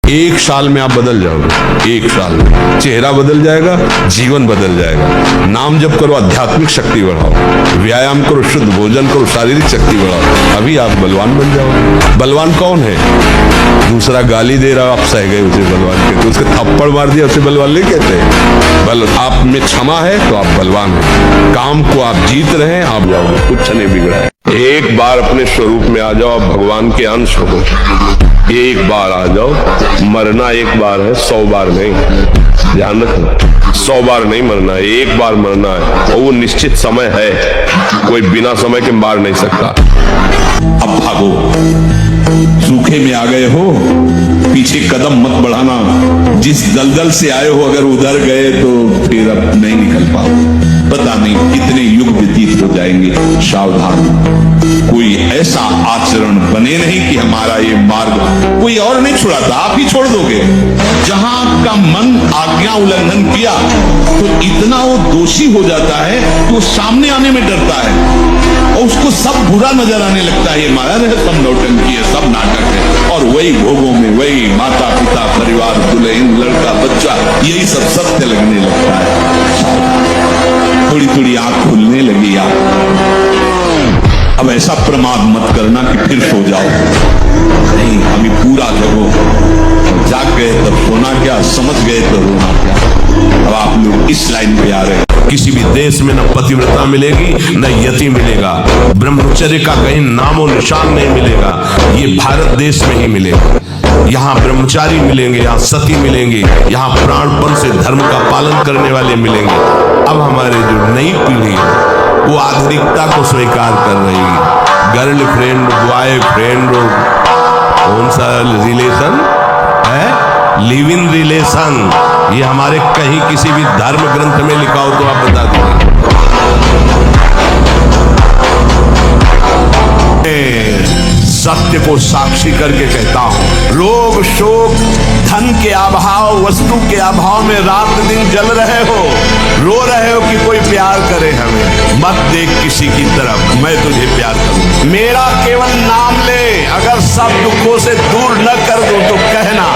1 साल में आप बदल जाओगे। 1 साल में चेहरा बदल जाएगा, जीवन बदल जाएगा। नाम जप करो, आध्यात्मिक शक्ति बढ़ाओ, व्यायाम करो, शुद्ध भोजन करो, शारीरिक शक्ति बढ़ाओ, अभी आप बलवान बन जाओगे। बलवान कौन है? दूसरा गाली दे रहा, आप सह गए उसे बलवान कहते, उसके थप्पड़ मार दिया उसे बलवान नहीं कहते। बल आप में क्षमा है तो आप बलवान हैं। काम को आप जीत रहे हैं, आप जाओगे, कुछ नहीं बिगड़ा है। एक बार अपने स्वरूप में आ जाओ, भगवान के अंश हो। एक बार आ जाओ, मरना एक बार है, 100 बार नहीं। ध्यान रखना, 100 बार नहीं मरना है, एक बार मरना है, और वो निश्चित समय है, कोई बिना समय के मार नहीं सकता। अब भागो, सूखे में आ गए हो, पीछे कदम मत बढ़ाना। जिस दलदल से आए हो अगर उधर गए तो फिर अब नहीं निकल पाओ। पता नहीं कितने युग व्यतीत हो जाएंगे। सावधान, कोई ऐसा आचरण बने नहीं कि हमारा ये मार्ग कोई और नहीं छुड़ाता, आप ही छोड़ दोगे। जहां आपका मन आज्ञा उल्लंघन किया तो इतना वो दोषी हो जाता है कि वो सामने आने में डरता है और उसको सब बुरा नजर आने लगता है। ये माया है, सब नौटंकी है, सब नाटक है, और वही भोगों में वही माता पिता परिवार दुल्हन लड़का बच्चा यही सब सत्य लगने लगता है। थोड़ी थोड़ी आंख खुलने लगी अब ऐसा प्रमाद मत करना कि फिर सो जाओ। नहीं, अभी पूरा जगो। जाग गए तब सोना क्या, समझ गए तो रोना क्या। अब आप लोग इस लाइन पे आ रहे हैं। किसी भी देश में न पतिव्रता मिलेगी, न यति मिलेगा, ब्रह्मचर्य का कहीं नामो निशान नहीं मिलेगा। ये भारत देश में ही मिलेगा। यहाँ ब्रह्मचारी मिलेंगे, यहाँ सती मिलेंगे, यहाँ प्राणपण से धर्म का पालन करने वाले मिलेंगे। अब हमारे जो नई पीढ़ी है वो आधुनिकता को स्वीकार कर रही है। गर्लफ्रेंड, बॉयफ्रेंड, कौन सा रिलेशन है, लिव इन रिलेशन, ये हमारे कहीं किसी भी धर्म ग्रंथ में लिखा हो तो आप बता दीजिए। सत्य को साक्षी करके कहता हूं, रोग शोक धन के अभाव वस्तु के अभाव में रात दिन जल रहे हो, रो रहे हो कि कोई प्यार करे हमें, मत देख किसी की तरफ, मैं तुझे प्यार करूं। मेरा केवल नाम ले, अगर सब दुखों से दूर न कर दो तो कहना।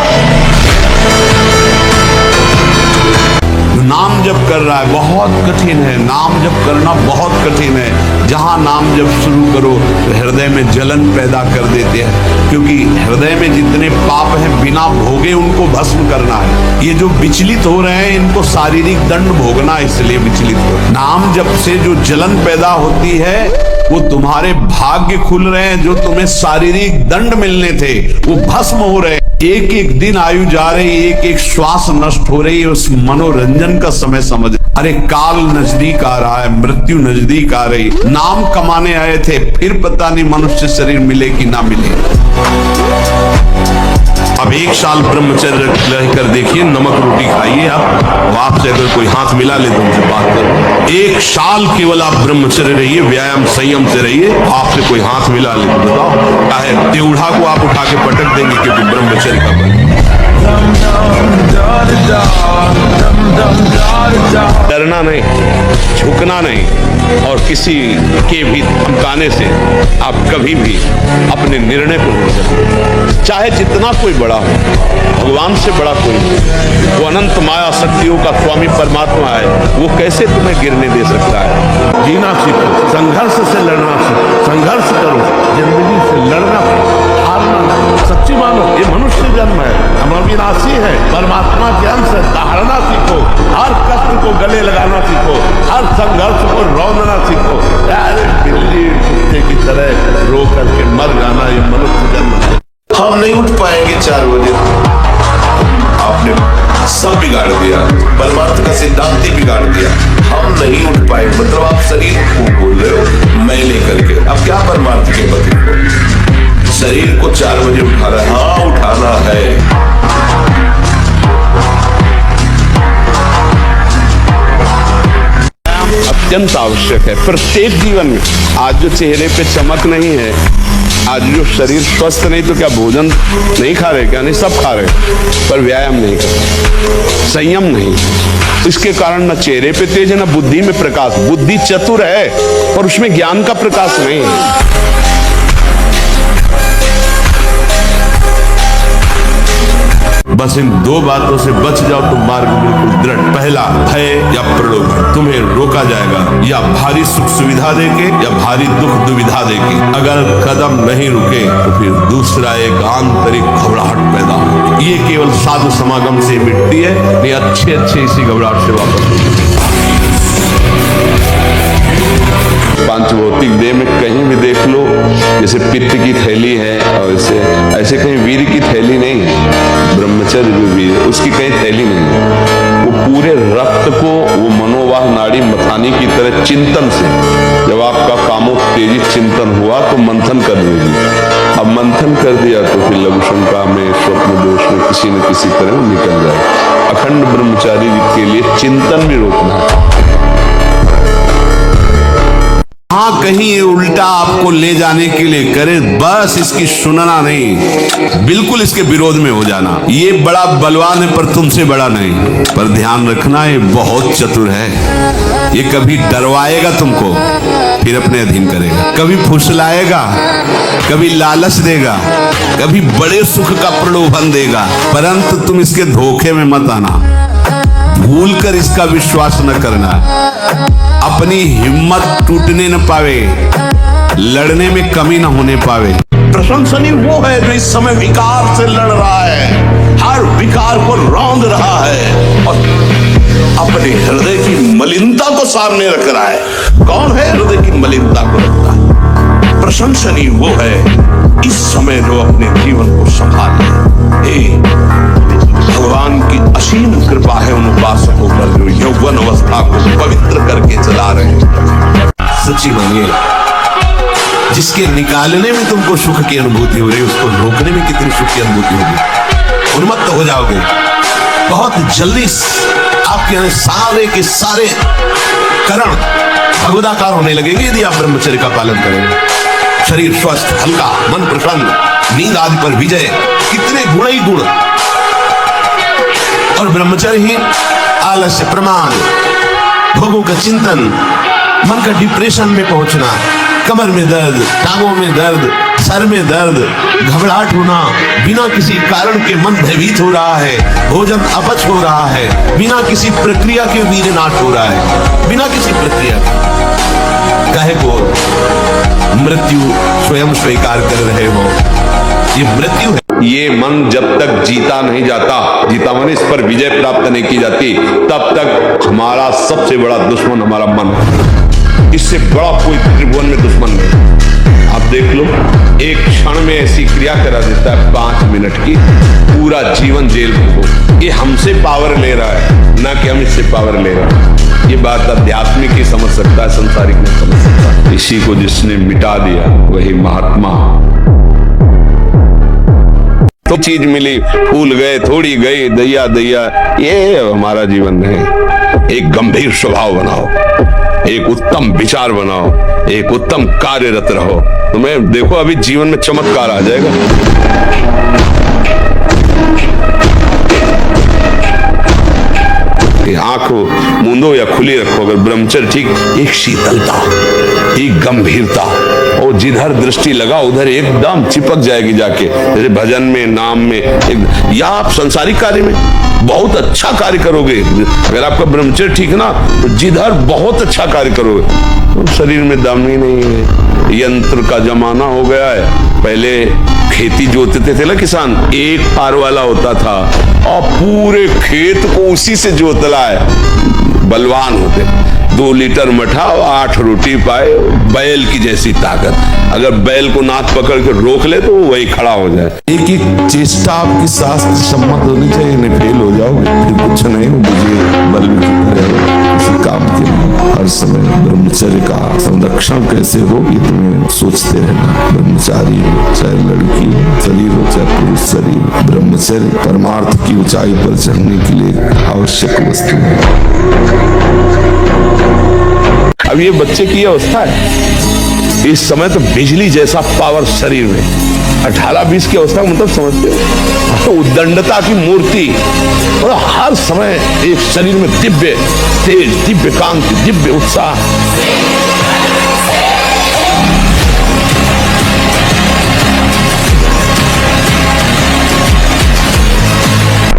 नाम जप कर रहा है, बहुत कठिन है। नाम जप करना बहुत कठिन है। जहां नाम जप शुरू करो तो हृदय में जलन पैदा कर देते हैं, क्योंकि हृदय में जितने पाप हैं बिना भोगे उनको भस्म करना है। ये जो विचलित हो रहे हैं इनको शारीरिक दंड भोगना, इसलिए विचलित हो। नाम जप से जो जलन पैदा होती है वो तुम्हारे भाग्य खुल रहे हैं, जो तुम्हें शारीरिक दंड मिलने थे वो भस्म हो रहे हैं। एक एक दिन आयु जा रही, एक एक श्वास नष्ट हो रही है। उस मनोरंजन का समय समझ, अरे काल नजदीक आ रहा है, मृत्यु नजदीक आ रही। नाम कमाने आए थे, फिर पता नहीं मनुष्य शरीर मिले कि ना मिले। अब 1 साल ब्रह्मचर्य रहकर देखिए, नमक रोटी खाइए आप, आपसे अगर कोई हाथ मिला ले तो उनसे बात करो। 1 साल केवल आप ब्रह्मचर्य रहिए, व्यायाम संयम से रहिए, आपसे कोई हाथ मिला ले तो बताओ, चाहे देवढ़ा को आप उठा के पटक देंगे, क्योंकि ब्रह्मचर्य का बल। डरना नहीं, झुकना नहीं, और किसी के भी धमकाने से आप कभी भी अपने निर्णय को नहीं सकते। चाहे जितना कोई बड़ा हो, भगवान से बड़ा कोई नहीं। वो अनंत माया शक्तियों का स्वामी परमात्मा है, वो कैसे तुम्हें गिरने दे सकता है। जीना सीखो, संघर्ष से लड़ना सीखो, संघर्ष करो, जिंदगी से लड़ना, हारना नहीं। सच्ची मानो, ये मनुष्य जन्म है, हम अविनाशी है, परमात्मा के अंश है। दहाड़ना सीखो, हर कष्ट को गले लगाना सीखो, हर संघर्ष को रौंदना सीखो। अरे बिल्ली कुत्ते की तरह रो करके मर जाना ये मनुष्य जन्म है। हम नहीं उठ पाएंगे 4 बजे, आपने सब बिगाड़ दिया, परमार्थ का सिद्धांत ही बिगाड़ दिया। हम नहीं उठ पाए, मतलब आप शरीर को बोल रहे हो मैं लेकर के, अब क्या परमार्थ के पति को शरीर को 4 बजे उठाना है? हाँ उठाना है। अत्यंत आवश्यक है प्रत्येक जीवन में। आज जो चेहरे पे चमक नहीं है, आज जो शरीर स्वस्थ नहीं, तो क्या भोजन नहीं खा रहे? क्या नहीं, सब खा रहे, पर व्यायाम नहीं कर रहे, संयम नहीं। तो इसके कारण न चेहरे पे तेज है, न बुद्धि में प्रकाश। बुद्धि चतुर है पर उसमें ज्ञान का प्रकाश नहीं है। बस इन दो बातों से बच जाओ तो मार्ग बिल्कुल दृढ़। पहला, भय या प्रलोभन, तुम्हें रोका जाएगा या भारी सुख सुविधा देके या भारी दुख दुविधा देके। अगर कदम नहीं रुके तो फिर दूसरा एक आंतरिक घबराहट पैदा हो। ये केवल साधु समागम से मिटती है, ये अच्छे इसी घबराहट से वापस होती है। पांच भौतिक देह में कहीं भी देख लो, जैसे पित्त की थैली है और ऐसे कहीं वीर की थैली नहीं है। ब्रह्मचर्य जो वीर है उसकी कहीं थैली नहीं है। वो पूरे रक्त को वो मनोवाह नाड़ी मथानी की तरह चिंतन से, जब आपका कामोत्तेजित चिंतन हुआ तो मंथन कर देगी। अब मंथन कर दिया तो फिर लघु शंका में, स्वप्न दोष में किसी न किसी तरह निकल जाए। अखंड ब्रह्मचारी के लिए चिंतन भी रोकना है। हाँ, कहीं ये उल्टा आपको ले जाने के लिए करे, बस इसकी सुनना नहीं, बिल्कुल इसके विरोध में हो जाना। ये बड़ा बलवान है पर तुमसे बड़ा नहीं। पर ध्यान रखना, ये बहुत चतुर है। ये कभी डरवाएगा तुमको, फिर अपने अधीन करेगा। कभी फुसलाएगा, कभी लालच देगा, कभी बड़े सुख का प्रलोभन देगा, परंतु तुम इसके धोखे में मत आना। भूलकर इसका विश्वास न करना। अपनी हिम्मत टूटने न पावे, लड़ने में कमी न होने पावे। प्रशंसनीय वो है जो इस समय विकार से लड़ रहा है, हर विकार को रौंद रहा है और अपने हृदय की मलिनता को सामने रख रहा है। कौन है हृदय की मलिनता को रखता है? प्रशंसनीय वो है इस समय जो अपने जीवन को संभाले। भगवान की असीम कृपा है उन उपासकों पर जो यौवन अवस्था को पवित्र करके चला रहे हैं। सच्ची बनिए, जिसके निकालने में तुमको सुख की अनुभूति हो रही है, उसको रोकने में कितनी सुख की अनुभूति होगी। उन्मत्त हो जाओगे। बहुत जल्दी आपके सारे के सारे करण भगवदाकार होने लगेंगे यदि आप ब्रह्मचर्य का पालन करेंगे। शरीर स्वस्थ, हल्का, मन प्रसन्न, नींद आदि पर विजय, कितने गुण ही गुण। और ब्रह्मचर्य ही आलस्य, प्रमाद, भोगों का चिंतन, मन का डिप्रेशन में पहुंचना, कमर में दर्द, टांगों में दर्द, सर में दर्द, घबराहट होना, बिना किसी कारण के मन भयभीत हो रहा है, भोजन अपच हो रहा है, बिना किसी प्रक्रिया के वीरनाश हो रहा है, बिना किसी प्रक्रिया के। काहे को मृत्यु स्वयं स्वीकार कर रहे हो? ये मृत्यु है। ये मन जब तक जीता नहीं जाता, जीता माने इस पर विजय प्राप्त नहीं की जाती, तब तक हमारा सबसे बड़ा दुश्मन हमारा मन है। इससे बड़ा कोई त्रिभुवन में दुश्मन नहीं। आप देख लो, एक क्षण में ऐसी क्रिया करा देता है 5 मिनट की, पूरा जीवन जेल में हो। ये हमसे पावर ले रहा है, ना कि हम इससे पावर ले रहे हैं। ये बात आध्यात्मिक ही समझ सकता है, संसारिक नहीं समझ सकता। इसी को जिसने मिटा दिया वही महात्मा। तो चीज मिली, फूल गए, थोड़ी गई, दैया दैया, ये हमारा जीवन नहीं। एक गंभीर स्वभाव बनाओ, एक उत्तम विचार बनाओ, एक उत्तम कार्यरत रहो। तुम्हें देखो अभी जीवन में चमत्कार आ जाएगा। आंख मूंदो या खुली रखो, अगर ब्रह्मचर्य ठीक, एक शीतलता, एक गंभीरता, और जिधर दृष्टि लगा उधर एकदम चिपक जाएगी जाके। जैसे भजन में, नाम में, या आप संसारिक कार्य में बहुत अच्छा कार्य करोगे। अगर आपका ब्रह्मचर्य ठीक ना, तो जिधर बहुत अच्छा कार्य करोगे। तो शरीर में दम ही नहीं है। यंत्र का जमाना हो गया है। पहले खेती जोतते थे ना किसान, एक फार वाला होता था और पूरे खेत को उसी से जोतला है। बलवान होते, 2 लीटर मठा और 8 रोटी पाए, बैल की जैसी ताकत। अगर बैल को नाथ पकड़ के रोक ले तो वही खड़ा हो जाए। एक एक चेष्टा आपकी शास्त्र सम्मत होनी चाहिए, नहीं फेल हो जाओगे फिर कुछ नहीं हो। बल किसी काम के लिए हर समय ब्रह्मचर्य का संरक्षण कैसे हो, ये तुम्हें सोचते रहना। ब्रह्मचारी हो चाहे लड़की हो, शरीर हो चाहे पुरुष शरीर, ब्रह्मचर्य परमार्थ की ऊंचाई पर चढ़ने के लिए आवश्यक वस्तु है। अब ये बच्चे की अवस्था है, इस समय तो बिजली जैसा पावर शरीर में। 18-20 की अवस्था मतलब समझते हो, उद्दंडता की मूर्ति, और हर समय एक शरीर में दिव्य तेज, दिव्य कांति, दिव्य उत्साह।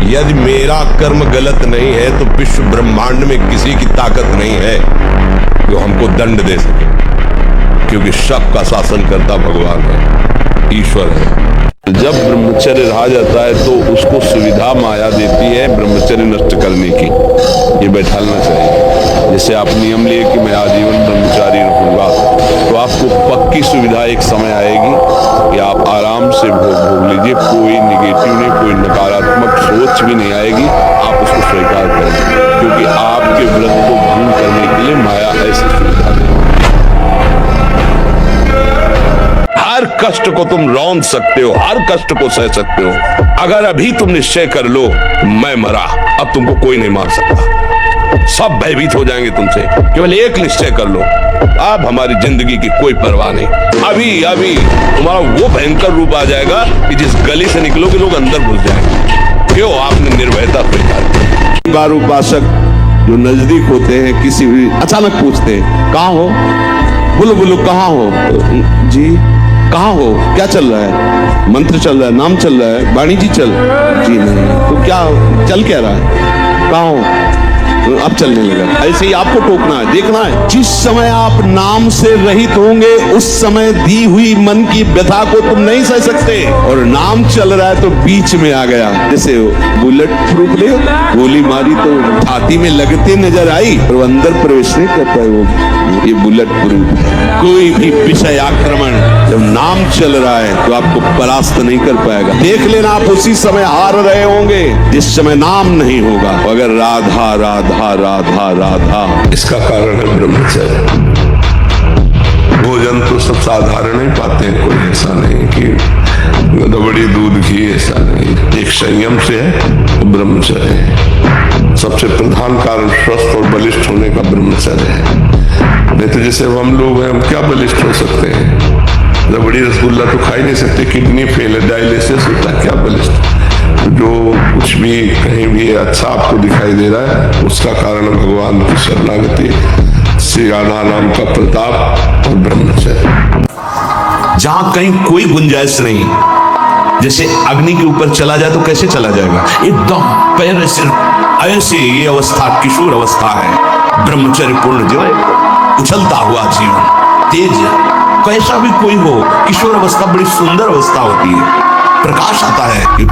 यदि मेरा कर्म गलत नहीं है तो विश्व ब्रह्मांड में किसी की ताकत नहीं है जो हमको दंड दे सके, क्योंकि सबका शासन करता भगवान है, ईश्वर है। जब ब्रह्मचर्य रहा जाता है तो उसको सुविधा माया देती है ब्रह्मचर्य नष्ट करने की। ये बैठालना चाहिए। जैसे आप नियम लिए कि मैं आजीवन ब्रह्मचारी रहूंगा, तो आपको पक्की सुविधा एक समय आएगी कि आप आराम से भोग लीजिए, कोई निगेटिव नहीं, कोई नकारात्मक सोच भी नहीं आएगी, आप उसको स्वीकार करेंगे, क्योंकि आपके व्रत को भंग करने के लिए माया ऐसी सुविधा देगी। हर कष्ट को तुम रौंद सकते हो, हर कष्ट को सह सकते हो। अगर अभी तुम निश्चय कर लो मैं मरा, अब तुमको कोई नहीं मार सकता, सब भयभीत हो जाएंगे तुमसे। केवल एक निश्चय कर लो, अब हमारी जिंदगी की कोई परवाह नहीं। अभी अभी तुम्हारा वो भयंकर रूप आ जाएगा कि जिस गली से निकलोगे लोग अंदर घुस जाएंगे। क्यों? आपने निर्भयता स्वीकार। बार उपासक जो नजदीक होते हैं किसी भी अचानक पूछते हैं कहाँ हो, बोलो बोलो कहाँ हो जी, कहाँ हो, क्या चल रहा है, मंत्र चल रहा है, नाम चल रहा है, वाणी जी चल जी नहीं, तो क्या चल क्या रहा है, कहाँ हो, अब चलने लगा। ऐसे ही आपको टोकना है, देखना है। जिस समय आप नाम से रहित होंगे उस समय दी हुई मन की व्यथा को तुम नहीं सह सकते। और नाम चल रहा है तो बीच में आ गया, जैसे बुलेट प्रूफ ले, गोली मारी तो छाती में लगते नजर आई और अंदर प्रवेश नहीं कर पाए। वो ये बुलेट प्रूफ कोई भी विषय आक्रमण जब नाम चल रहा है तो आपको परास्त नहीं कर पाएगा। देख लेना आप उसी समय हार रहे होंगे जिस समय नाम नहीं होगा। अगर राधा राधा राधा राधा, इसका कारण है ब्रह्मचर्य। भोजन तो सब साधारण ही पाते हैं, कोई ऐसा नहीं कि रबड़ी दूध घी, ऐसा नहीं। एक संयम से है तो ब्रह्मचर्य है। सबसे प्रधान कारण स्वस्थ और बलिष्ठ होने का ब्रह्मचर्य है। नहीं तो जैसे हम लोग हैं, हम क्या बलिष्ठ हो सकते हैं? रबड़ी रसगुल्ला तो खा ही नहीं सकते, किडनी फेल है, डायलिसिस होता है, क्या बलिष्ठ? जो कुछ भी कहीं भी अच्छा आपको दिखाई दे रहा है उसका कारण भगवान की शरणागति, श्री राधा नाम का प्रताप और ब्रह्मचर्य। जहां कहीं कोई गुंजाइश नहीं, जैसे अग्नि के ऊपर चला जाए तो कैसे चला जाएगा, एकदम पैर से ऐसे। ये अवस्था किशोर अवस्था है, ब्रह्मचर्य पूर्ण जीवन, उछलता हुआ जीवन, तेज, कैसा भी कोई हो, किशोर अवस्था बड़ी सुंदर अवस्था होती है, प्रकाश आता है कि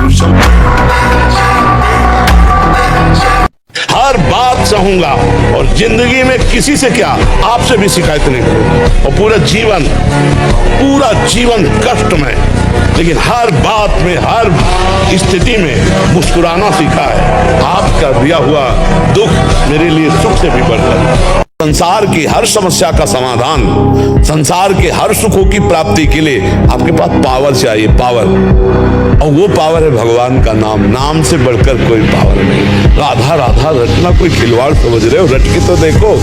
हर बात सहूंगा और जिंदगी में किसी से क्या, आपसे भी शिकायत नहीं करूंगा। और पूरा जीवन कष्ट में, लेकिन हर बात में, हर स्थिति में मुस्कुराना सीखा है। आपका दिया हुआ दुख मेरे लिए सुख से भी बढ़कर है। संसार की हर समस्या का समाधान, संसार के हर सुखों की प्राप्ति के लिए आपके पास पावर चाहिए, पावर। और वो पावर है भगवान का नाम। नाम से बढ़कर कोई पावर नहीं। राधा राधा रटना कोई खिलवाड़ समझ रहे हो? रट के तो देखो,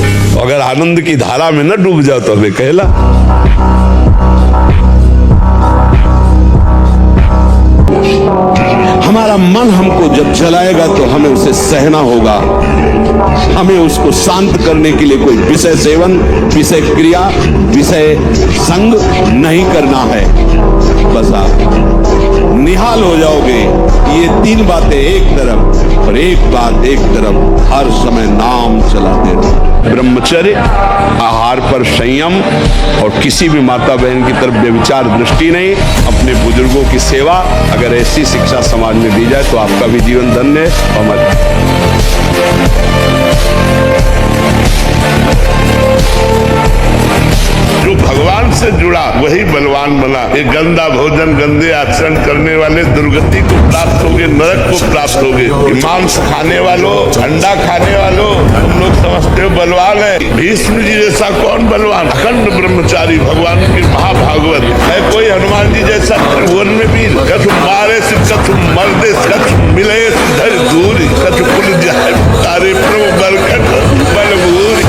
अगर आनंद की धारा में न डूब जाओ तो अभी कहला। हमारा मन हमको जब जलाएगा तो हमें उसे सहना होगा। हमें उसको शांत करने के लिए कोई विषय सेवन, विषय क्रिया, विषय संग नहीं करना है। बस आप निहाल हो जाओगे। ये तीन बातें एक तरफ और एक बात एक तरफ, हर समय नाम चलाते रहो। ब्रह्मचर्य, आहार पर संयम और किसी भी माता बहन की तरफ बेविचार दृष्टि नहीं, अपने बुजुर्गों की सेवा। अगर ऐसी शिक्षा समाज में दी जाए तो आपका भी जीवन धन्य है। जो भगवान से जुड़ा वही बलवान बना। ये गंदा भोजन, गंदे आचरण करने वाले दुर्गति को प्राप्त होगे, नरक को प्राप्त होगे। मांस खाने वालों, अंडा खाने वालों, तुम लोग समझते हो बलवान है। भीष्म जी जैसा कौन बलवान? अखंड ब्रह्मचारी, भगवान की महाभागवत है। कोई हनुमान जी जैसा त्रिभुवन में वीर, कछु मारे से कछु मर्दे, कछु मिले धर दूरी, कछु पुल जाए तारे प्रभु बलकट बलभूरी।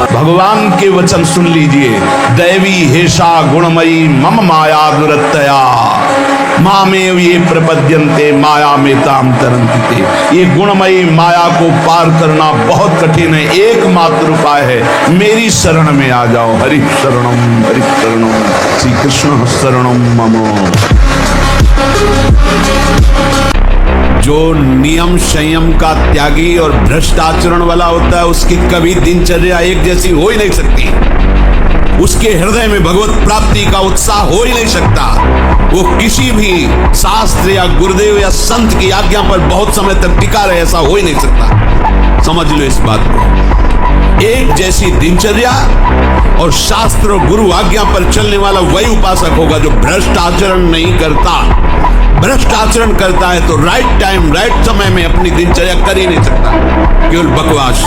भगवान के वचन सुन लीजिए। दैवी हेषा गुणमयी मम माया दुरत्तया मामेव ये प्रपद्यन्ते माया में ताम तरन्ति। ये गुणमयी माया को पार करना बहुत कठिन है। एकमात्र उपाय है, मेरी शरण में आ जाओ। हरि शरणम, हरि शरणम, श्री कृष्ण शरणम मम। जो नियम संयम का त्यागी और भ्रष्ट आचरण वाला होता है उसकी कभी दिनचर्या एक जैसी हो ही नहीं सकती। उसके हृदय में भगवत प्राप्ति का उत्साह हो ही नहीं सकता। वो किसी भी शास्त्र या गुरुदेव या संत की आज्ञा पर बहुत समय तक टिका रहे, ऐसा हो ही नहीं सकता। समझ लो इस बात को। एक जैसी दिनचर्या और शास्त्र और गुरु आज्ञा पर चलने वाला वही उपासक होगा जो भ्रष्ट आचरण नहीं करता। भ्रष्ट आचरण करता है तो राइट टाइम राइट समय में अपनी दिनचर्या कर ही नहीं सकता, केवल बकवास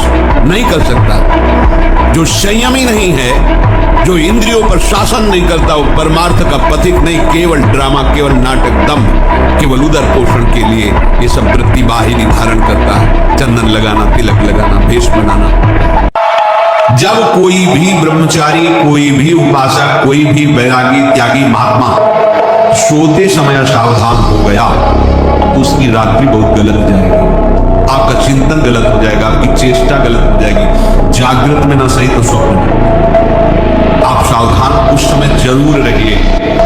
नहीं कर सकता। जो संयमी नहीं है, जो इंद्रियों पर शासन नहीं करता, वो परमार्थ का पथिक नहीं, केवल ड्रामा, केवल नाटक, दम, केवल उदर पोषण के लिए ये सब प्रतिबाहिनी धारण करता है। चंदन लगाना, तिलक लगाना, भेष बनाना। जब कोई भी ब्रह्मचारी, कोई भी उपासक, कोई भी वैरागी, त्यागी, महात्मा सोते समय सावधान हो गया तो उसकी रात्रि बहुत गलत जाएगी। आपका चिंतन गलत हो जाएगा, आपकी चेष्टा गलत हो जाएगी। जागृत में ना सही तो स्वप्न में। आप सावधान उस समय जरूर रहिए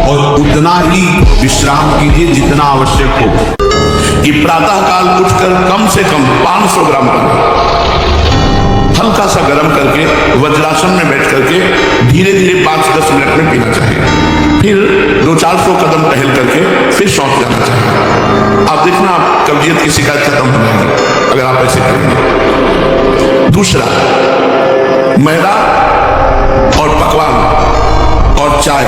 और उतना ही विश्राम कीजिए जितना आवश्यक हो। कि प्रातः काल उठकर कम से कम 500 ग्राम पानी हल्का सा गर्म करके वज्रासन में बैठ करके धीरे धीरे 5-10 मिनट में पीना चाहिए। फिर 200-400 कदम टहल करके फिर सौंप जाना चाहिए। आप देखना, आप कब्जियत की शिकायत खत्म हो जाएगी अगर आप ऐसे करेंगे। दूसरा, मैदा और पकवान और चाय,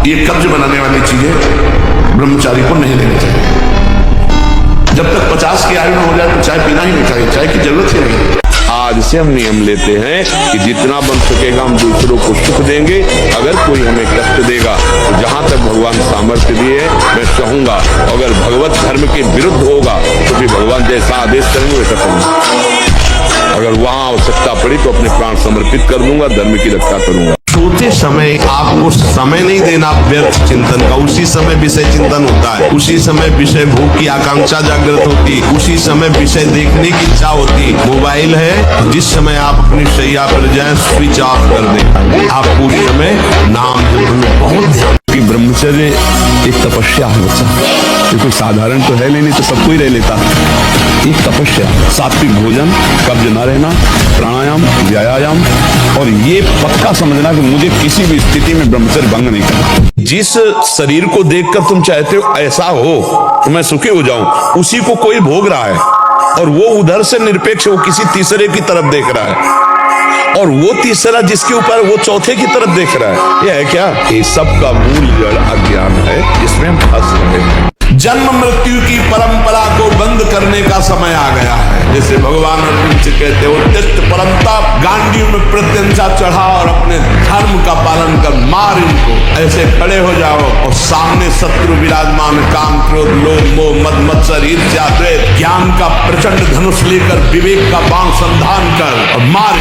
ये कब्ज बनाने वाली चीजें ब्रह्मचारी को नहीं लेनी चाहिए। जब तक 50 की आयु में हो जाए तो चाय पीना ही नहीं चाहिए, चाय की जरूरत ही नहीं। आज से हम नियम लेते हैं कि जितना बन सकेगा हम दूसरों को सुख देंगे। अगर कोई हमें कष्ट देगा तो जहां तक भगवान सामर्थ्य दिए मैं चाहूंगा, अगर भगवत धर्म के विरुद्ध होगा तो फिर भगवान जैसा आदेश करेंगे वैसा करूंगा। अगर वहां आवश्यकता पड़ी तो अपने प्राण समर्पित कर दूंगा, धर्म की रक्षा करूंगा। सोते समय आपको समय नहीं देना व्यर्थ चिंतन का। उसी समय विषय चिंतन होता है, उसी समय विषय भोग की आकांक्षा जागृत होती, उसी समय विषय देखने की इच्छा होती। मोबाइल है, जिस समय आप अपनी शैया पर जाएं स्विच ऑफ कर दें। आपको उस समय नाम जपने में बहुत ध्यान। ब्रह्मचर्य एक तपस्या है बच्चा, ये कोई साधारण तो है नहीं तो सब कोई रह लेता। एक तपस्या, सात्विक भोजन, कब्ज न रहना, प्राणायाम, व्यायाम, और ये पक्का समझना कि मुझे किसी भी स्थिति में ब्रह्मचर्य भंग नहीं करना। जिस शरीर को देखकर तुम चाहते हो ऐसा हो तो मैं सुखी हो जाऊं, उसी को कोई भोग रहा है और वो उधर से निरपेक्ष, वो किसी तीसरे की तरफ देख रहा है, और वो तीसरा जिसके ऊपर वो चौथे की तरफ देख रहा है। ये है क्या? ये सब का मूल जड़ अज्ञान है जिसमें हम फंस रहे हैं। जन्म मृत्यु की परंपरा को बंद करने का समय आ गया है। जैसे भगवान अर्जुन से कहते हो, उत्तिष्ठ परंतप, गांडीव में प्रत्यंचा चढ़ा और अपने धर्म का पालन कर, मार इनको। ऐसे खड़े हो जाओ और सामने शत्रु विराजमान, काम, क्रोध, लोभ, मोह, मद, मत्सर, ईर्ष्या, द्वेष, ज्ञान का प्रचंड धनुष लेकर विवेक का बाण संधान कर और मार।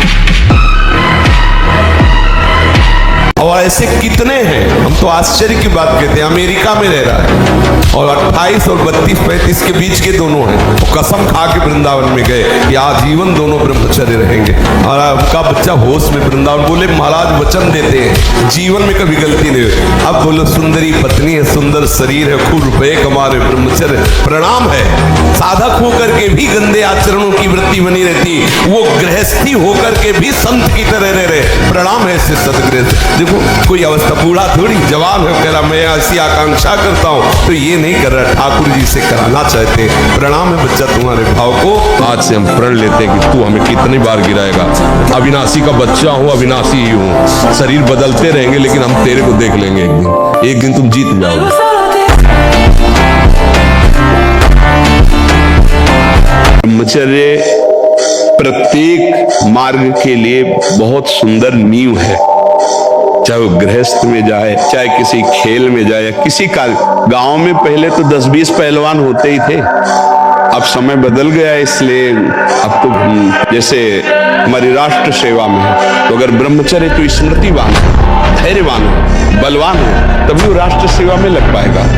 और ऐसे कितने हैं, हम तो आश्चर्य की बात कहते हैं। अमेरिका में रह रहा है और 28 और 32-35 के बीच के दोनों हैं। कसम खा के वृंदावन में गए कि आजीवन दोनों ब्रह्मचर्य रहेंगे। और आपका बच्चा होश में वृंदावन, बोले महाराज वचन देते हैं जीवन में कभी गलती नहीं हुई। अब बोलो सुंदरी पत्नी है, सुंदर शरीर है, खूब रुपये कमा रहे, ब्रह्मचर्य प्रणाम है। साधक होकर के भी गंदे आचरणों की वृत्ति बनी रहती, वो गृहस्थी होकर के भी संत की तरह रह रहे, प्रणाम है इससे सदगृहस्थ। देखो कोई अवस्था, बूढ़ा थोड़ी जवान है, कह रहा मैं ऐसी आकांक्षा करता हूं तो ये नहीं कर रहा, ठाकुर जी से कराना चाहते। प्रणाम है बच्चा तुम्हारे भाव को। आज से हम प्रण लेते हैं कि तू हमें कितनी बार गिराएगा। अविनाशी का बच्चा हूं, अविनाशी ही हूं। शरीर बदलते रहेंगे लेकिन हम तेरे को देख लेंगे एक दिन तुम जीत जाओगे। ब्रह्मचर्य प्रत्येक मार्ग के लिए बहुत सुंदर नींव है, चाहे वो गृहस्थ में जाए, चाहे किसी खेल में जाए, या किसी का। गांव में पहले तो 10-20 पहलवान होते ही थे, अब समय बदल गया, इसलिए अब तो जैसे हमारी राष्ट्र सेवा में है तो अगर ब्रह्मचर्य तो स्मृतिवान है, धैर्यवान है, बलवान है, तभी वो राष्ट्र सेवा में लग पाएगा।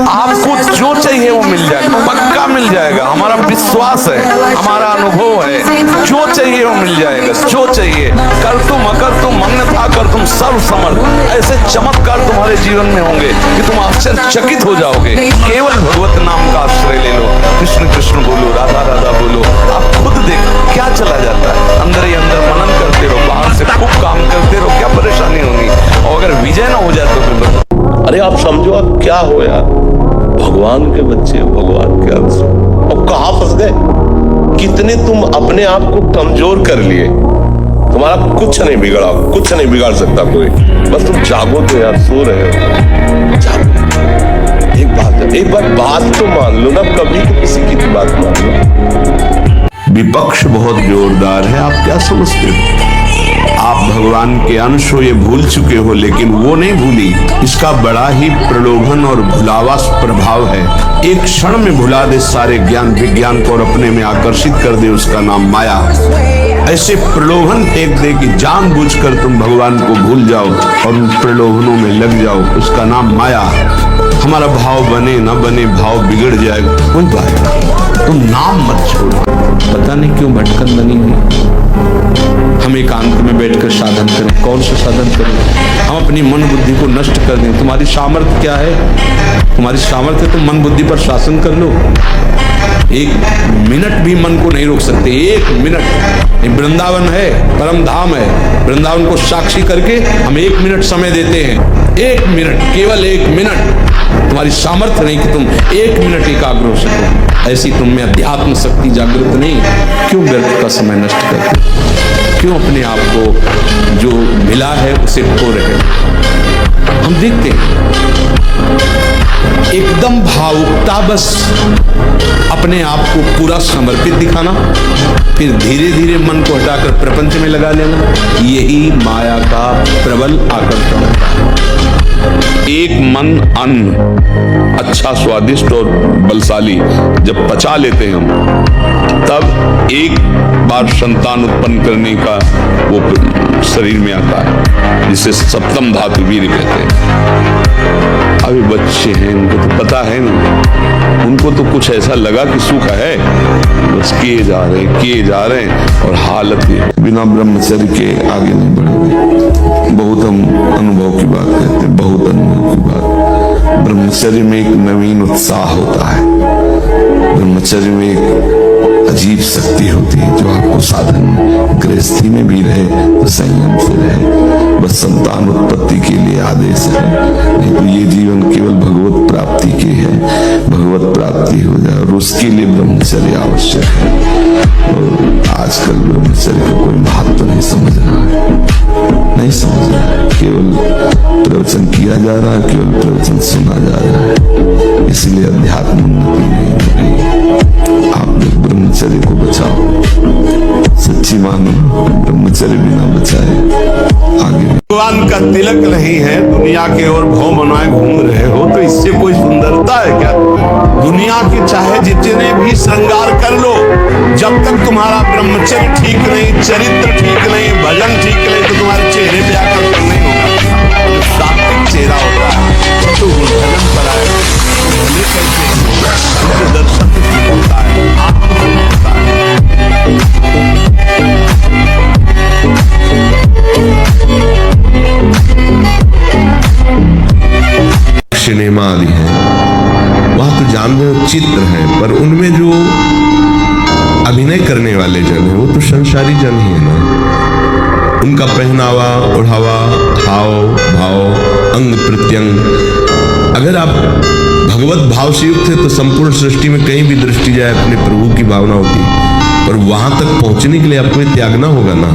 आपको जो चाहिए वो मिल जाएगा, पक्का मिल जाएगा। हमारा विश्वास है, हमारा अनुभव है, जो चाहिए वो मिल जाएगा। जो चाहिए, कर तुम अकर तुम, मग्न था कर तुम, सर्व समर्थ। ऐसे चमत्कार तुम्हारे जीवन में होंगे कि तुम आश्चर्यचकित हो जाओगे। केवल भगवत नाम का आश्रय ले लो, कृष्ण कृष्ण बोलो, राधा राधा बोलो, आप खुद देखो क्या चला जाता है। अंदर ही अंदर मनन करते रहो, बाहर से खूब काम करते रहो, क्या परेशानी होगी। और अगर विजय ना हो जाए तो फिर बताओ। अरे आप समझो आप क्या हो यार, भगवान के बच्चे, भगवान के अंश, और कहां फंस गए। कितने तुम अपने आप को कमजोर कर लिए, तुम्हारा कुछ नहीं बिगड़ा, कुछ नहीं बिगाड़ सकता कोई। बस तुम जागो तो यार, सो रहे हो जागो। एक बात तो मान लो ना, कभी तो किसी की तो बात मान लो। विपक्ष बहुत जोरदार है, आप क्या समझते हो? आप भगवान के अंश हो ये भूल चुके हो, लेकिन वो नहीं भूली। इसका बड़ा ही प्रलोभन और भुलावा प्रभाव है। एक क्षण में भुला दे सारे ज्ञान विज्ञान को और अपने में आकर्षित कर दे, उसका नाम माया। ऐसे प्रलोभन फेंक दे कि जानबूझकर तुम भगवान को भूल जाओ और उन प्रलोभनों में लग जाओ, उसका नाम माया। हमारा भाव बने न बने, भाव बिगड़ जाएगा, कोई बात नहीं, तुम नाम मत छोड़ो। पता नहीं क्यों भटकन बनी हुई। हम एकांत में बैठकर साधन करें, कौन सा साधन करें? हम अपनी मन बुद्धि को नष्ट कर दें। तुम्हारी सामर्थ्य क्या है? तुम्हारी सामर्थ्य तुम मन बुद्धि पर शासन कर लो। एक मिनट भी मन को नहीं रोक सकते, एक मिनट। ये वृंदावन है, परम धाम है। वृंदावन को साक्षी करके हम 1 मिनट समय देते हैं, 1 मिनट, केवल 1 मिनट। तुम्हारी सामर्थ्य नहीं कि तुम 1 मिनट एकाग्र हो सको। ऐसी तुम में अध्यात्म शक्ति जागृत नहीं। क्यों व्यर्थ का समय नष्ट करते? क्यों अपने आप को जो मिला है उसे खो रहे? हम देखते हैं एकदम भावुकता, बस अपने आप को पूरा समर्पित दिखाना, फिर धीरे धीरे मन को हटाकर प्रपंच में लगा लेना। यही माया का प्रबल आकर्षण है। एक मन अन्न अच्छा, स्वादिष्ट और बलशाली जब पचा लेते हैं हम, तब एक बार संतान उत्पन्न करने का वो शरीर में आता है, जिसे सप्तम धातु वीर कहते हैं। अभी बच्चे हैं, उनको तो पता है ना, उनको तो कुछ ऐसा लगा कि सुख है, बस किए जा रहे हैं और हालत बिना ब्रह्मचर्य के आगे नहीं बढ़ेगी। बहुत हम अनुभव की बात कहते हैं, बहुत अनुभव की बात। ब्रह्मचर्य में एक नवीन उत्साह होता है, ब्रह्मचर्य में एक अजीब शक्ति होती है जो आपको साधन में, गृहस्थी में भी रहे तो संयम से रहे। बस संतान उत्पत्ति के लिए आदेश है, नहीं तो ये जीवन केवल भगवत प्राप्ति के है। भगवत प्राप्ति हो जाए और उसके लिए ब्रह्मचर्य आवश्यक है। और आजकल ब्रह्मचर्य का कोई महत्व नहीं समझ रहा है, नहीं समझ रहा है। केवल प्रवचन किया जा रहा है, केवल प्रवचन सुना जा रहा है, इसलिए अध्यात्म उन्नति नहीं हो रही। आप ब्रह्मचर्य को बचाओ, सच्ची मानो, ब्रह्मचर्य बिना बचाए आगे। भगवान का तिलक नहीं है, दुनिया के और भौ बनाए घूम रहे हो, तो इससे कोई सुंदरता है क्या? दुनिया के चाहे जितने भी श्रृंगार कर लो, जब तक तुम्हारा ब्रह्मचर्य ठीक नहीं, चरित्र ठीक नहीं, भजन ठीक नहीं, तो तुम्हारे चेहरे पे आकर नहीं होगा। सात्विक चेहरा होता है तो भजन पर आए, भले कैसे दर्शन होता है, होता है। सिनेमा आदि है, वहां तो जान रहे हो चित्र हैं, पर उनमें जो अभिनय करने वाले जन हैं वो तो संसारी जन ही है ना। उनका पहनावा, ओढ़ावा, हाव भाव, अंग प्रत्यंग, अगर आप भगवत भाव से युक्त है तो संपूर्ण सृष्टि में कहीं भी दृष्टि जाए अपने प्रभु की भावना होती, पर वहां तक पहुंचने के लिए आपको त्यागना होगा ना।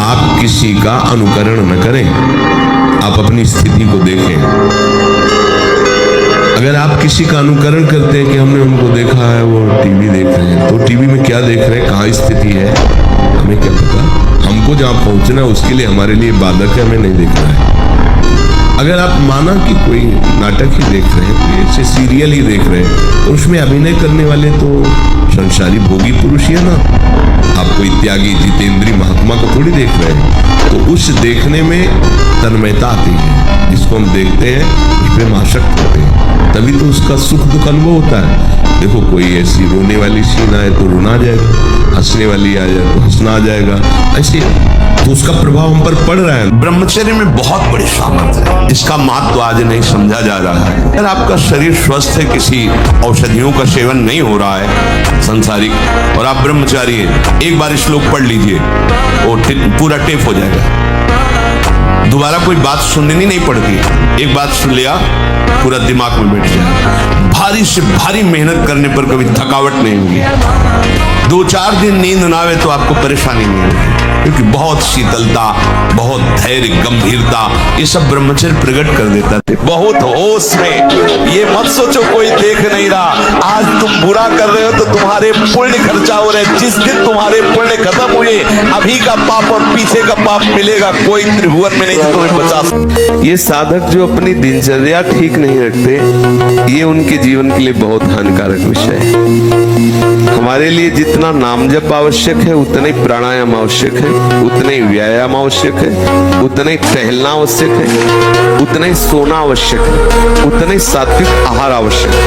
आप किसी का अनुकरण न करें, आप अपनी स्थिति को देखें। अगर आप किसी का अनुकरण करते हैं कि हमने उनको देखा है, वो टीवी देख रहे हैं, तो टीवी में क्या देख रहे हैं, कहाँ स्थिति है, हमें क्या पता। हमको जहां पहुंचना है उसके लिए हमारे लिए बाधक है, हमें नहीं देखना है। अगर आप माना कि कोई नाटक ही देख रहे हैं, ऐसे सीरियल ही देख रहे हैं, तो उसमें अभिनय करने वाले तो संसारी भोगी पुरुष ही है ना। आप कोई त्यागी जितेंद्री महात्मा को थोड़ी देख रहे हैं। तो उस देखने में तन्मयता आती है। जिसको हम देखते हैं उस पर आसक्त होते हैं, तभी तो उसका सुख दुख अनुभव होता है। देखो कोई ऐसी रोने वाली सीन आए तो रोना आ जाएगा, हंसने वाली आ जाए तो हंसना आ जाएगा, ऐसे तो उसका प्रभाव हम पर पड़ रहा है। ब्रह्मचर्य में बहुत बड़ी सामर्थ्य है, इसका महत्व आज नहीं समझा जा रहा है। अगर आपका शरीर स्वस्थ है, किसी औषधियों का सेवन नहीं हो रहा है संसारिक, और आप ब्रह्मचारी हैं, एक बार श्लोक पढ़ लीजिए वो पूरा टेप हो जाएगा। दोबारा कोई बात सुननी नहीं पड़ती, एक बात सुन लिया पूरा दिमाग में बैठ जाए। भारी से भारी मेहनत करने पर कभी थकावट नहीं होगी। 2-4 दिन नींद ना आवे तो आपको परेशानी नहीं होगी, क्योंकि बहुत शीतलता, बहुत धैर्य, गंभीरता, ये सब ब्रह्मचर्य प्रकट कर देता है। बहुत होश में, ये मत सोचो कोई देख नहीं रहा। आज तुम बुरा कर रहे हो तो तुम्हारे पुण्य खर्चा हो रहे, जिस दिन तुम्हारे पुण्य खत्म हुए अभी का पाप और पीछे का पाप मिलेगा, कोई त्रिभुवन में नहीं तुम्हें बचा सकता। ये साधक जो अपनी दिनचर्या ठीक नहीं रखते, ये उनके जीवन के लिए बहुत हानिकारक विषय है। हमारे लिए जितना नाम जप आवश्यक है, उतना ही प्राणायाम आवश्यक है, उतना ही व्यायाम आवश्यक है, उतना ही टहलना आवश्यक है, उतना ही सोना आवश्यक है, उतना ही सात्विक आहार आवश्यक है।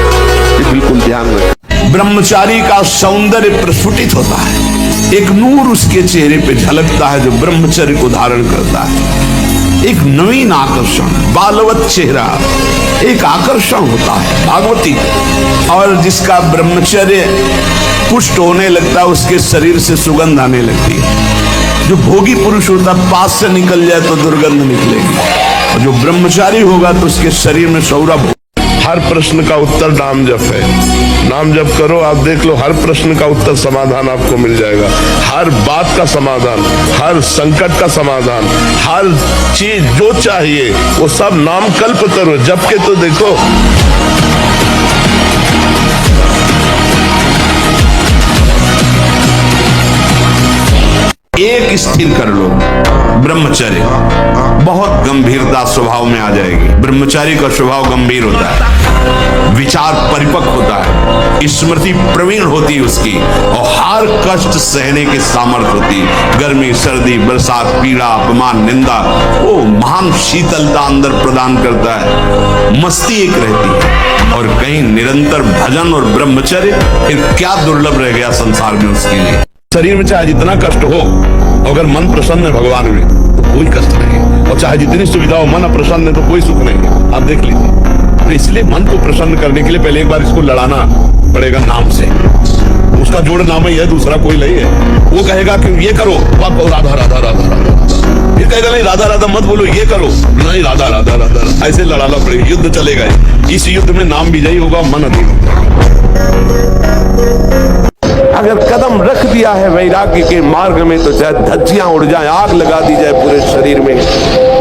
ये बिल्कुल ध्यान रखें। ब्रह्मचारी का सौंदर्य प्रस्फुटित होता है, एक नूर उसके चेहरे पे झलकता है जो ब्रह्मचर्य को धारण करता है। एक नवीन आकर्षण, बालवत चेहरा, एक आकर्षण होता है भागवती। और जिसका ब्रह्मचर्य पुष्ट होने लगता है, उसके शरीर से सुगंध आने लगती है। जो भोगी पुरुष होता है, पास से निकल जाए तो दुर्गंध निकलेगी, और जो ब्रह्मचारी होगा तो उसके शरीर में सौरभ। हर प्रश्न का उत्तर नाम जप है। नाम जप करो, आप देख लो हर प्रश्न का उत्तर समाधान आपको मिल जाएगा। हर बात का समाधान, हर संकट का समाधान, हर चीज जो चाहिए वो सब नाम कल्प करो, जप के तो देखो। एक स्थिर कर लो ब्रह्मचर्य, बहुत गंभीरता स्वभाव में आ जाएगी। ब्रह्मचारी का स्वभाव गंभीर होता है, विचार परिपक्व होता है, स्मृति प्रवीण होती है उसकी, और हर कष्ट सहने की सामर्थ्य होती है। गर्मी, सर्दी, बरसात, पीड़ा, अपमान, निंदा, वो महान शीतलता अंदर प्रदान करता है। मस्ती एक रहती है, और कहीं निरंतर भजन और ब्रह्मचर्य, फिर क्या दुर्लभ रह गया संसार में उसके लिए। शरीर में चाहे जितना कष्ट हो, अगर मन प्रसन्न है भगवान में तो कोई कष्ट नहीं है, और चाहे जितनी सुविधा हो, मन अप्रसन्न है तो कोई सुख नहीं है। आप देख लीजिए। तो इसलिए मन को प्रसन्न करने के लिए पहले एक बार इसको लड़ाना पड़ेगा नाम से। उसका जोड़ नाम ही है, दूसरा कोई नहीं है। वो कहेगा कि ये करो, आप कहो राधा राधा राधा राधा, फिर कहेगा नहीं राधा राधा मत बोलो, ये करो, नहीं राधा राधा राधा। ऐसे लड़ाना पड़ेगा, युद्ध चलेगा। इस युद्ध में नाम विजयी होगा, मन अधीन होगा। अगर कदम रख दिया है वैराग्य के मार्ग में, तो चाहे धज्जियां उड़ जाए, आग लगा दी जाए पूरे शरीर में,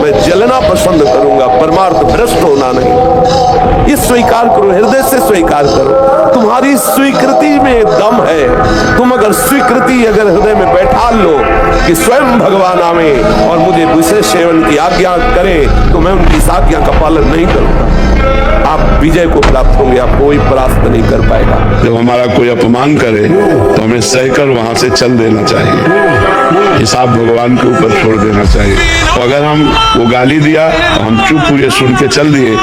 मैं जलना पसंद करूंगा, परमार्थ भ्रष्ट होना नहीं। ये स्वीकार करो, हृदय से स्वीकार करो। तुम्हारी स्वीकृति में दम है। तुम अगर स्वीकृति अगर हृदय में बैठा लो कि स्वयं भगवान आवे और मुझे विशेष सेवन की आज्ञा करें, तो मैं उनकी इस आज्ञा का पालन नहीं करूंगा, आप विजय को प्राप्त होंगे, आप कोई परास्त नहीं कर पाएगा। जब हमारा कोई अपमान करे तो हमें सहकर वहां से चल देना चाहिए, हिसाब भगवान के ऊपर छोड़ देना चाहिए। तो अगर हम वो गाली दिया तो हम चुप हुए, सुन के चल दिए,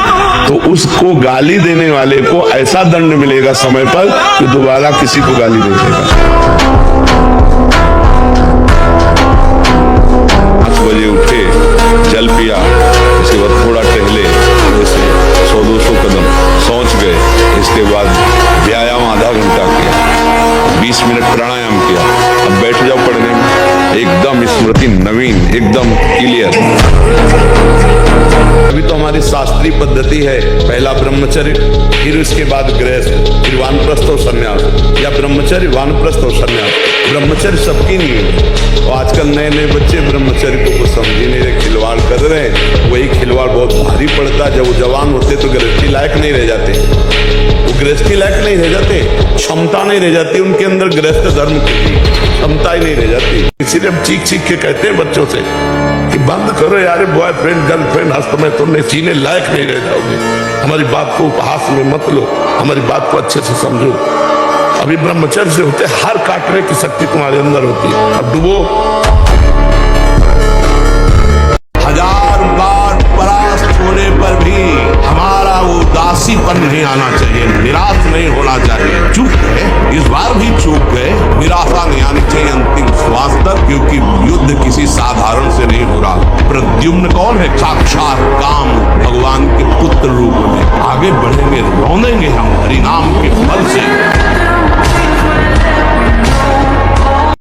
तो उसको गाली देने वाले को ऐसा दंड मिलेगा समय पर कि दोबारा किसी को गाली नहीं देगा। 5 बजे उठे, जल पिया, इसके बाद थोड़ा टहले, जैसे 100-200 कदम सोच गए, इसके बाद व्यायाम आधा घंटा किया, 20 मिनट प्राणायाम किया, अब बैठ जाओ पढ़ने में, एकदम स्मृति नवीन, एकदम क्लियर। अभी तो हमारी शास्त्रीय पद्धति है, पहला ब्रह्मचर्य, फिर उसके बाद गृहस्थ, फिर वानप्रस्थ और संन्यास, या ब्रह्मचर्य, वानप्रस्थ और संन्यास। ब्रह्मचर्य सबकी नहीं है, और आजकल नए नए बच्चे ब्रह्मचर्य को कुछ समझ ही नहीं रहे, खिलवाड़ कर रहे हैं। वही खिलवाड़ बहुत भारी पड़ता है। जब वो जवान होते तो गृहस्थी लायक नहीं रह जाते, वो गृहस्थी लायक नहीं रह जाते, क्षमता नहीं रह जाती उनके अंदर गृहस्थ धर्म की क्षमता ही नहीं रह जाती। इसीलिए हम चीख चीख के कहते हैं बच्चों से कि बंद करो यार, बॉयफ्रेंड गर्लफ्रेंड हस्त में तुमने जीने लायक नहीं रह जाओगे। हमारी बात को उपहास में मत लो, हमारी बात को अच्छे से समझो। अभी ब्रह्मचर्य से होते हर काटने की शक्ति तुम्हारे अंदर होती है। अब डूबो। 1000 बार डरपन नहीं आना चाहिए, निराश नहीं होना चाहिए। चूक गए, इस बार भी चूक गए, निराशा नहीं आनी चाहिए अंतिम श्वास तक, क्योंकि युद्ध किसी साधारण से नहीं हो रहा। प्रद्युम्न कौन है? साक्षात काम भगवान के पुत्र रूप में। आगे बढ़ेंगे, रौंदेंगे हम हरि नाम के